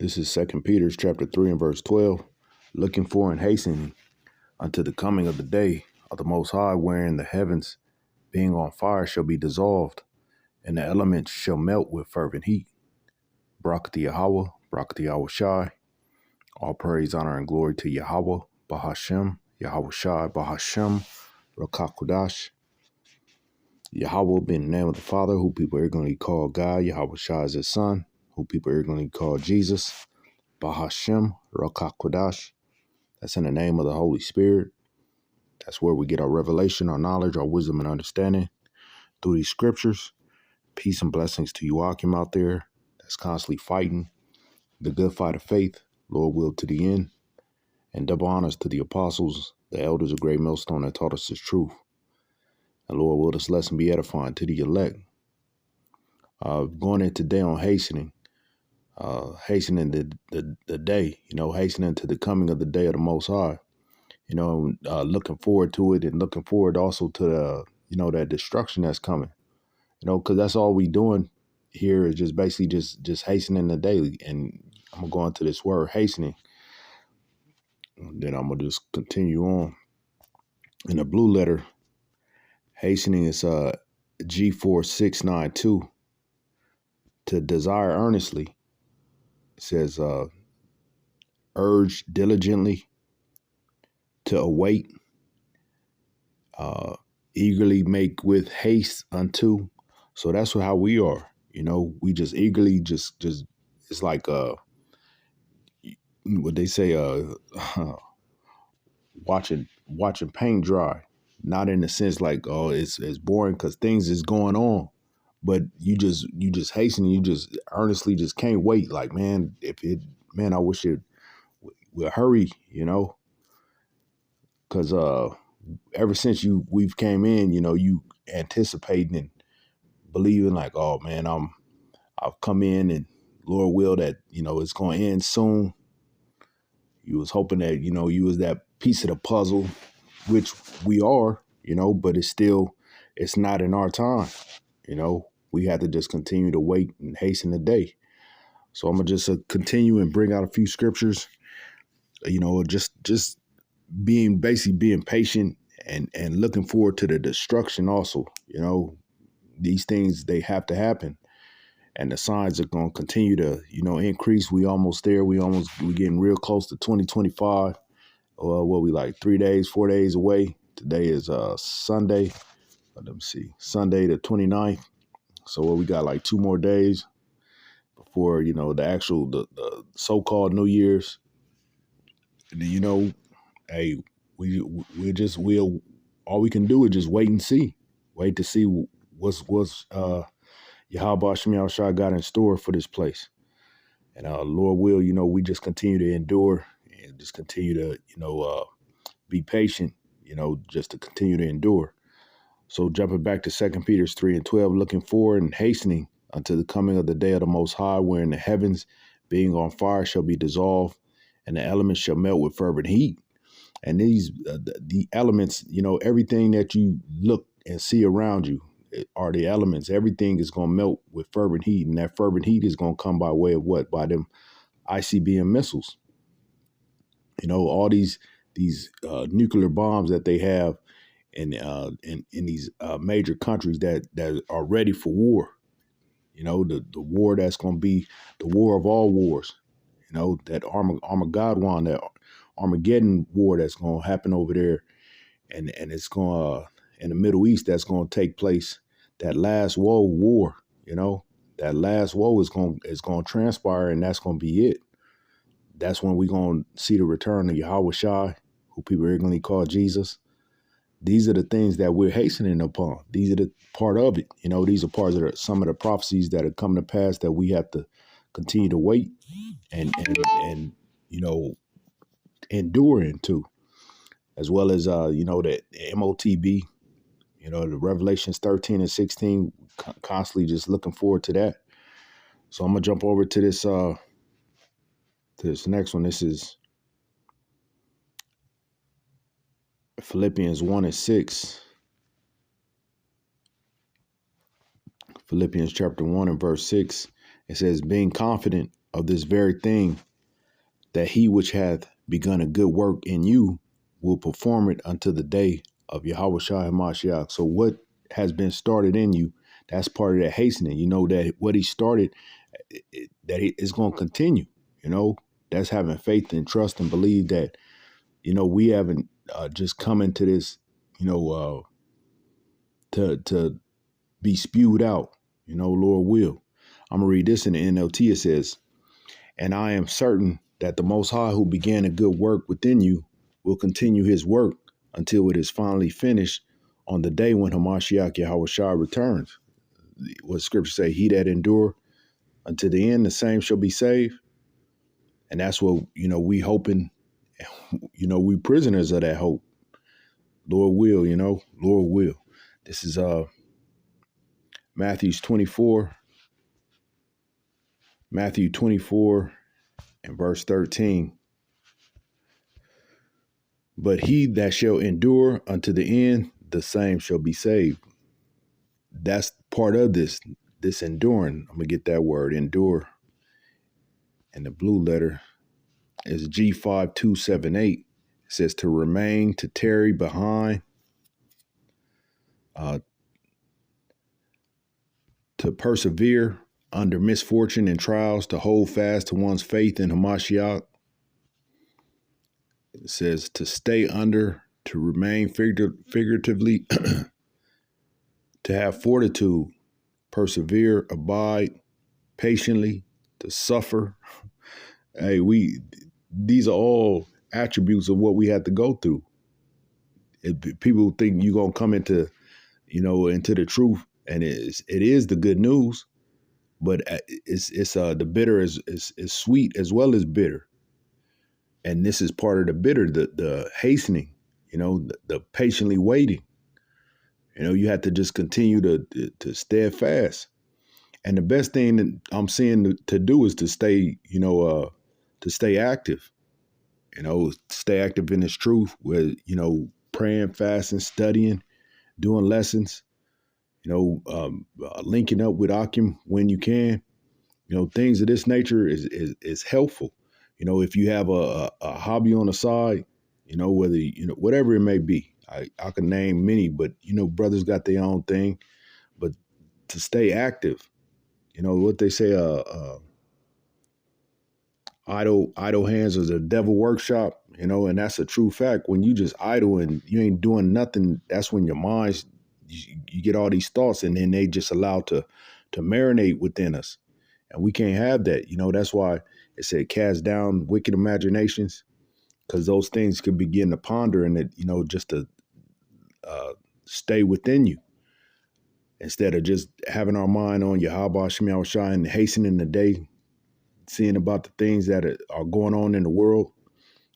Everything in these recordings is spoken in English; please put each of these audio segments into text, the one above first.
This is 2 Peter chapter 3 and verse 12. Looking for and hastening unto the coming of the day of the Most High, wherein the heavens, being on fire, shall be dissolved, and the elements shall melt with fervent heat. Barak Yahweh, Barak Yahweh Shai. All praise, honor, and glory to Yahweh, Bahashem, Yahweh Shai, Bahashem, Rakakudash. Yahweh being the name of the Father, who people arrogantly call God. Yahweh Shai is his son, who people arrogantly call Jesus. Bahashem, Rakakudash. That's in the name of the Holy Spirit. That's where we get our revelation, our knowledge, our wisdom, and understanding through these scriptures. Peace and blessings to you, Akim, out there that's constantly fighting the good fight of faith, Lord will to the end. And double honors to the apostles, the elders of Great Millstone that taught us this truth. And Lord, will this lesson be edifying to the elect. Going in today on hastening the day, hastening to the coming of the day of the Most High. Looking forward to it, and looking forward also to the, that destruction that's coming. Because that's all we doing here is just basically just hastening the daily. And I'm gonna go into this word hastening. And then I'm gonna just continue on. In the blue letter, hastening is G4692. To desire earnestly. It says urge diligently, to await, eagerly make with haste unto. So that's how we are. We just eagerly just it's like what they say, watching paint dry. Not in the sense like, oh, it's boring because things is going on, but you just hasten, you just earnestly just can't wait. Like, I wish it would hurry, because ever since we've came in, you anticipating and believing like, oh man, I've come in and Lord will that, it's going to end soon. You was hoping that, you was that piece of the puzzle, which we are, but it's not in our time. We have to just continue to wait and hasten the day. So I'm going to just continue and bring out a few scriptures, just being patient and looking forward to the destruction also. These things, they have to happen. And the signs are going to continue to, increase. We almost there. We're getting real close to 2025. We like 4 days away. Today is Sunday. Let me see. Sunday the 29th. So we got like 2 more days before, the actual, the so-called New Year's. And, hey, all we can do is just wait and see. Wait to see what's Yahweh Shemiah Shah got in store for this place. And Lord will, we just continue to endure and just continue to, be patient, just to continue to endure. So jumping back to 2 Peter 3 and 12, looking forward and hastening unto the coming of the day of the Most High, wherein the heavens, being on fire, shall be dissolved, and the elements shall melt with fervent heat. And these, the elements, everything that you look and see around you are the elements. Everything is going to melt with fervent heat, and that fervent heat is going to come by way of what? By them ICBM missiles. All these nuclear bombs that they have in these major countries that are ready for war. The war that's going to be the war of all wars. That Armageddon, that Armageddon war that's going to happen over there, and it's going to in the Middle East that's going to take place. That last woe war, that last woe is going to transpire, and that's going to be it. That's when we're going to see the return of Yahweh Shai, who people regularly call Jesus. These are the things that we're hastening upon. These are the part of it. These are parts of some of the prophecies that are coming to pass that we have to continue to wait and endure into, as well as, the MOTB, the Revelations 13 and 16, constantly just looking forward to that. So I'm going to jump over to this next one. This is Philippians 1 and 6. Philippians chapter 1 and verse 6. It says, being confident of this very thing, that he which hath begun a good work in you will perform it unto the day of Yahweh Shai HaMashiach. So what has been started in you, that's part of that hastening. You know that what he started, that it's going to continue. You know, that's having faith and trust and believe that, you know, we haven't just come into this, you know, to be spewed out. You know, Lord will. I'm going to read this in the NLT. It says, and I am certain that the Most High who began a good work within you will continue his work until it is finally finished on the day when Hamashiach Yahweh Shai returns. What scripture say, he that endure until the end, the same shall be saved. And that's what, you know, we hoping, you know, we prisoners of that hope. Lord will, you know, Lord will. This is Matthew 24 and verse 13. But he that shall endure unto the end, the same shall be saved. That's part of this enduring. I'm going to get that word, endure. And the blue letter is G5278. It says to remain, to tarry behind, to persevere under misfortune and trials, to hold fast to one's faith in Hamashiach. It says to stay under, to remain figuratively, to have fortitude, persevere, abide, patiently, to suffer. Hey, these are all attributes of what we have to go through. People think you're gonna come into, you know, into the truth, and it is the good news, but it's the bitter is sweet as well as bitter, and this is part of the bitter, the hastening, you know, the patiently waiting. You know, you have to just continue to steadfast. And the best thing that I'm seeing to do is to stay, you know, to stay active, you know, stay active in this truth with, you know, praying, fasting, studying, doing lessons, you know, linking up with Akim when you can, you know, things of this nature is helpful. You know, if you have a hobby on the side, you know, whether, you know, whatever it may be, I can name many, but, you know, brothers got their own thing, but to stay active, you know, what they say, idle hands is a devil workshop, you know, and that's a true fact. When you just idle and you ain't doing nothing, that's when your minds, you get all these thoughts, and then they just allow to marinate within us. And we can't have that. You know, that's why it said cast down wicked imaginations, because those things could begin to ponder and it, you know, just to stay within you, instead of just having our mind on Yahweh Shemiah Shai and hastening the day, seeing about the things that are going on in the world,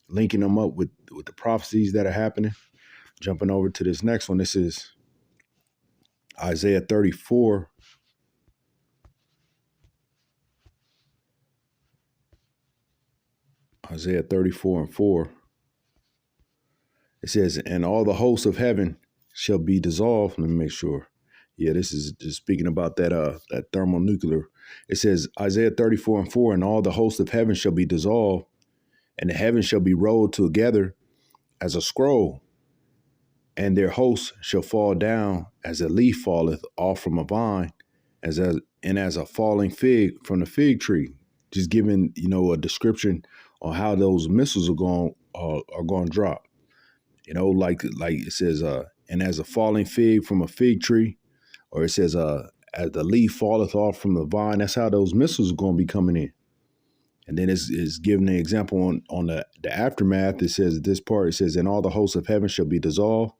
linking them up with the prophecies that are happening. Jumping over to this next one. This is Isaiah 34. Isaiah 34 and 4. It says, and all the hosts of heaven shall be dissolved. Let me make sure. Yeah, this is just speaking about that thermonuclear. It says Isaiah 34 and 4, and all the hosts of heaven shall be dissolved, and the heavens shall be rolled together as a scroll, and their hosts shall fall down as a leaf falleth off from a vine, as a falling fig from the fig tree. Just giving, you know, a description on how those missiles are going to drop. You know, like it says, and as a falling fig from a fig tree, or it says, as the leaf falleth off from the vine. That's how those missiles are going to be coming in. And then it's giving an example on the aftermath. It says this part. It says, and all the hosts of heaven shall be dissolved,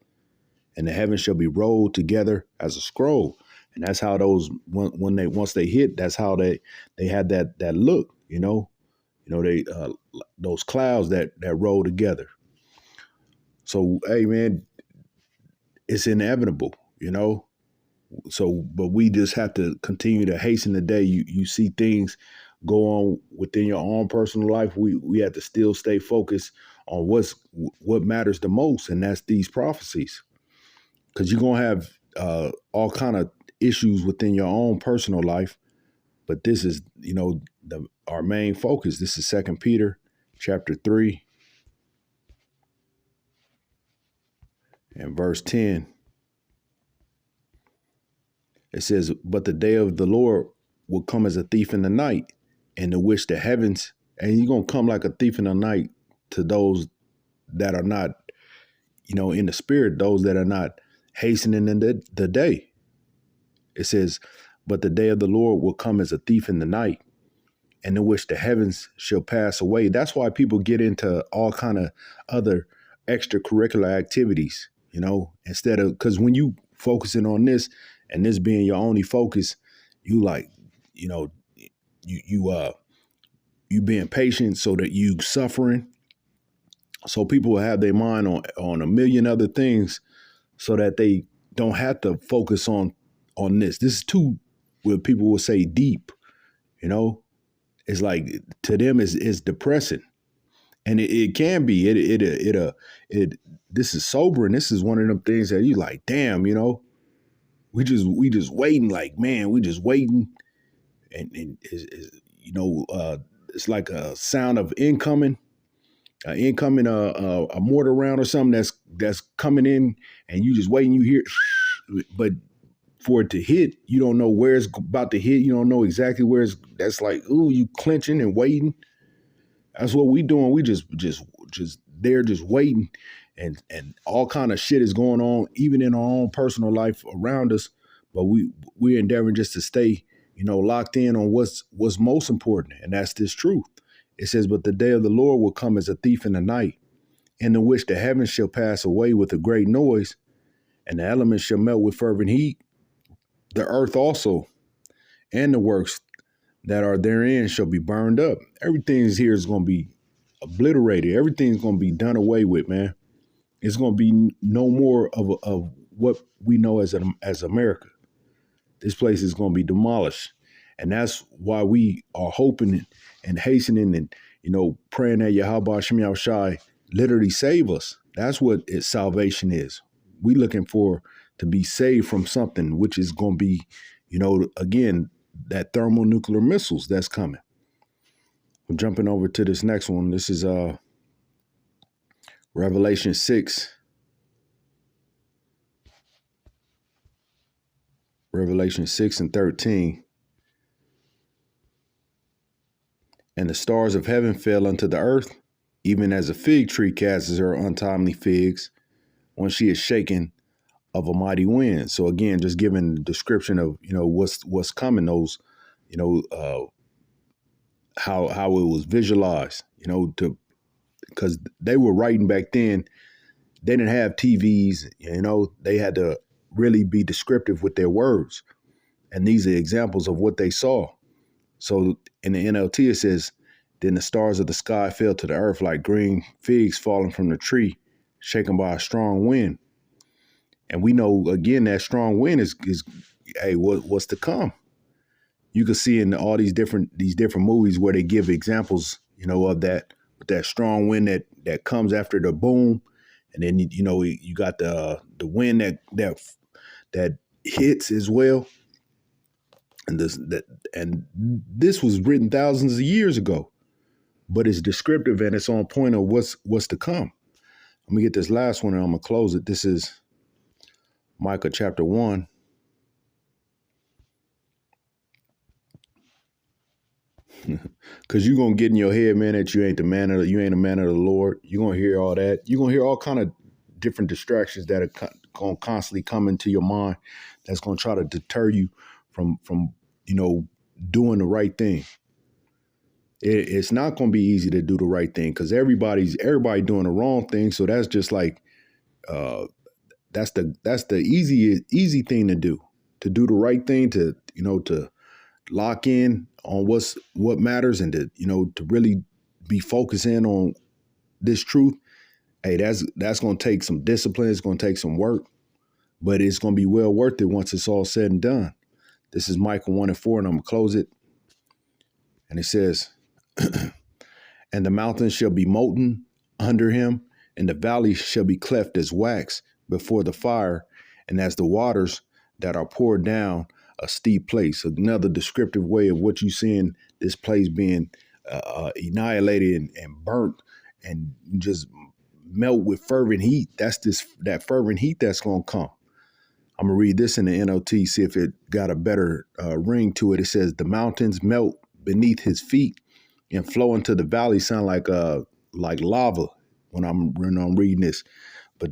and the heavens shall be rolled together as a scroll. And that's how those, once they hit, that's how they had that look. You know they those clouds that roll together. So hey man, it's inevitable. You know. So, but we just have to continue to hasten the day. You see things go on within your own personal life. We have to still stay focused on what matters the most, and that's these prophecies. Because you're gonna have all kind of issues within your own personal life, But this is, our main focus. This is 2 Peter chapter 3 and verse 10. It says, but the day of the Lord will come as a thief in the night, and in which the heavens, and he's going to come like a thief in the night to those that are not, in the spirit, those that are not hastening in the day. It says, but the day of the Lord will come as a thief in the night, and in which the heavens shall pass away. That's why people get into all kind of other extracurricular activities, instead of, because when you focusing on this and this being your only focus, you like, you being patient so that you suffering. So people will have their mind on a million other things so that they don't have to focus on this. This is too, what people will say, deep, It's like, to them is depressing. And it can be. This is sobering. This is one of them things that you like, damn, we just waiting, like, man, we just waiting. And it's like a sound of incoming a mortar round or something that's coming in, and you just waiting, you hear, but for it to hit, you don't know where it's about to hit. You don't know exactly where it's, that's like, ooh, you clenching and waiting. That's what we doing. We just there, just waiting, and all kind of shit is going on, even in our own personal life around us. But we're endeavoring just to stay, locked in on what's most important, and that's this truth. It says, but the day of the Lord will come as a thief in the night, in which the heavens shall pass away with a great noise, and the elements shall melt with fervent heat. The earth also, and the works that are therein shall be burned up. Everything here is going to be obliterated. Everything's going to be done away with, man. It's going to be no more of what we know as America. This place is going to be demolished. And that's why we are hoping and hastening and, praying that Yahweh Shem Yahushai literally save us. That's what salvation is. We looking for to be saved from something, which is going to be, again, that thermonuclear missiles that's coming. I'm jumping over to this next one. This is Revelation 6. Revelation 6 and 13. And the stars of heaven fell unto the earth, even as a fig tree casts her untimely figs when she is shaken of a mighty wind. So again, just giving the description of, what's coming, those, how it was visualized, because they were writing back then. They didn't have TVs, they had to really be descriptive with their words. And these are examples of what they saw. So in the NLT, it says, then the stars of the sky fell to the earth like green figs falling from the tree, shaken by a strong wind. And we know, again, that strong wind is hey, what's to come. You can see in all these different movies where they give examples, of that, with that strong wind that comes after the boom. And then, you got the wind that hits as well. And this was written thousands of years ago, but it's descriptive and it's on point of what's to come. Let me get this last one and I'm gonna close it. This is Micah chapter 1. Cause you're gonna get in your head, man, that you ain't a man of the Lord. You're gonna hear all that. You're gonna hear all kind of different distractions that are gonna constantly come into your mind. That's gonna try to deter you from doing the right thing. It's not going to be easy to do the right thing because everybody doing the wrong thing. So that's just like that's the easy thing to do the right thing, to lock in on what matters, and to really be focusing on this truth. Hey, that's going to take some discipline. It's going to take some work, but it's going to be well worth it once it's all said and done. This is Micah 1 and 4, and I'm going to close it. And it says, and the mountains shall be molten under him, and the valleys shall be cleft as wax before the fire, and as the waters that are poured down a steep place. Another descriptive way of what you seeing this place being annihilated and burnt and just melt with fervent heat. That's that fervent heat that's gonna come. I'm gonna read this in the NLT, see if it got a better ring to it. It says the mountains melt beneath his feet and flow into the valley. Sound like lava when I'm reading this, but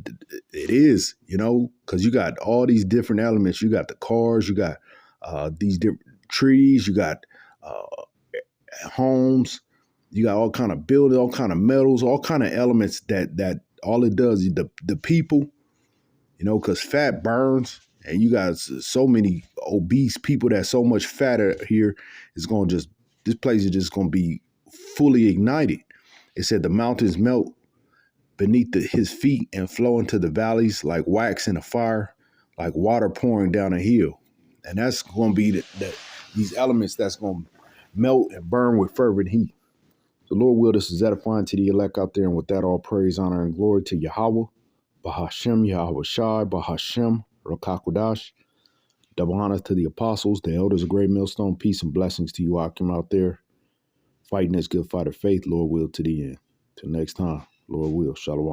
it is, because you got all these different elements. You got the cars, you got these different trees, you got uh, homes, you got all kind of buildings, all kind of metals, all kind of elements that all it does is the people, because fat burns, and you got so many obese people that so much fat here is going to this place is just going to be fully ignited. It said the mountains melt beneath his feet and flow into the valleys like wax in a fire, like water pouring down a hill. And that's going to be these elements that's going to melt and burn with fervent heat. The Lord will, this is edifying to the elect out there. And with that, all praise, honor, and glory to Yahweh, Bahashem, Yahweh Shai, Bahashem, Rakakudash. Double honor to the apostles, the elders of Great Millstone. Peace and blessings to you, Akim, out there. Fighting this good fight of faith, Lord will, to the end. Till next time, Lord will. Shalom.